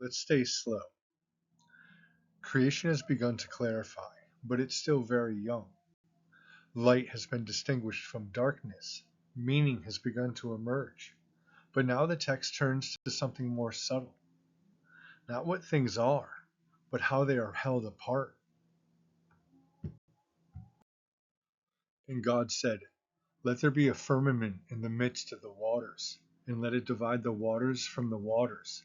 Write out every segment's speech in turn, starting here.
Let's stay slow. Creation has begun to clarify, but it's still very young. Light has been distinguished from darkness. Meaning has begun to emerge. But now the text turns to something more subtle. Not what things are, but how they are held apart. And God said, "Let there be a firmament in the midst of the waters, and let it divide the waters from the waters."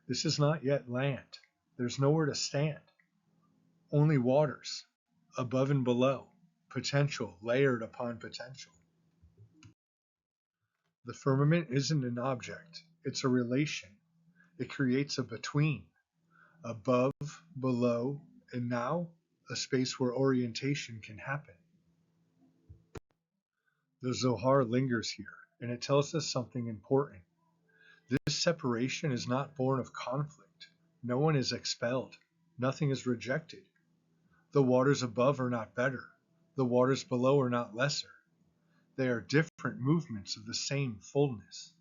This is not yet land. There's nowhere to stand. Only waters, above and below, potential layered upon potential. The firmament isn't an object, it's a relation. It creates a between, above, below, and now a space where orientation can happen. The Zohar lingers here, and it tells us something important. This separation is not born of conflict. No one is expelled. Nothing is rejected. The waters above are not better. The waters below are not lesser. They are different movements of the same fullness.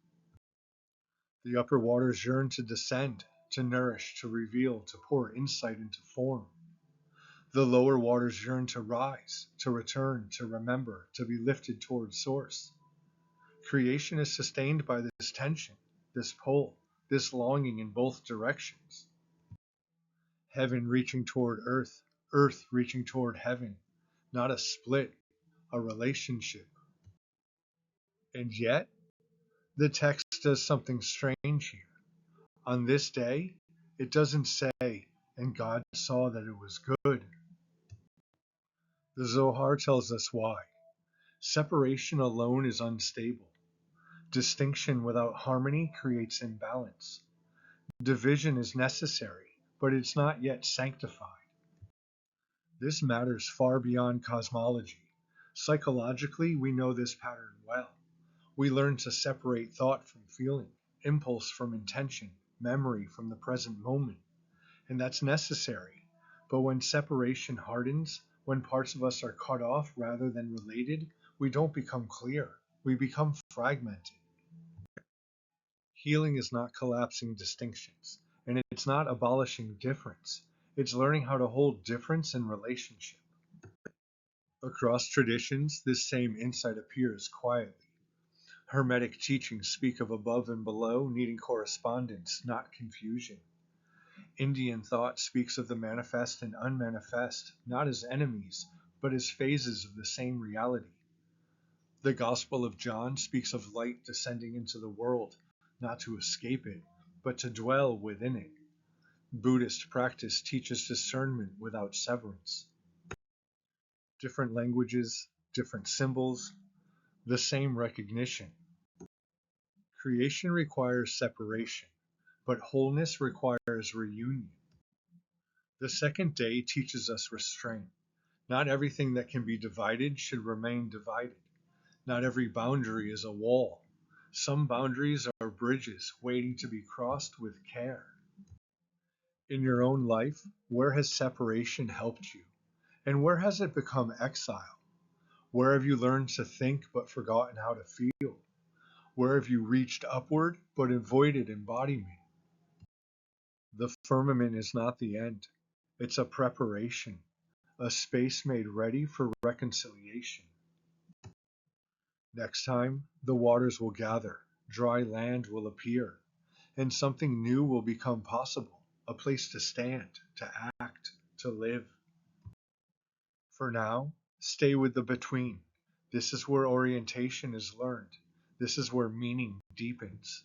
The upper waters yearn to descend, to nourish, to reveal, to pour insight into form. The lower waters yearn to rise, to return, to remember, to be lifted toward source. Creation is sustained by this tension, this pull, this longing in both directions. Heaven reaching toward earth, earth reaching toward heaven, not a split, a relationship. And yet, the text does something strange here. On this day, it doesn't say, "And God saw that it was good." The Zohar tells us why. Separation alone is unstable. Distinction without harmony creates imbalance. Division is necessary, but it's not yet sanctified. This matters far beyond cosmology. Psychologically, we know this pattern well. We learn to separate thought from feeling, impulse from intention, memory from the present moment. And that's necessary. But when separation hardens, when parts of us are cut off rather than related, we don't become clear. We become fragmented. Healing is not collapsing distinctions, and it's not abolishing difference. It's learning how to hold difference in relationship. Across traditions, this same insight appears quietly. Hermetic teachings speak of above and below needing correspondence, not confusion. Indian thought speaks of the manifest and unmanifest, not as enemies, but as phases of the same reality. The Gospel of John speaks of light descending into the world, not to escape it, but to dwell within it. Buddhist practice teaches discernment without severance. Different languages, different symbols, the same recognition. Creation requires separation, but wholeness requires reunion. The second day teaches us restraint. Not everything that can be divided should remain divided. Not every boundary is a wall. Some boundaries are bridges waiting to be crossed with care. In your own life, where has separation helped you? And where has it become exile? Where have you learned to think but forgotten how to feel? Where have you reached upward but avoided embodiment? The firmament is not the end. It's a preparation, a space made ready for reconciliation. Next time, the waters will gather, dry land will appear, and something new will become possible, a place to stand, to act, to live. For now, stay with the between. This is where orientation is learned. This is where meaning deepens.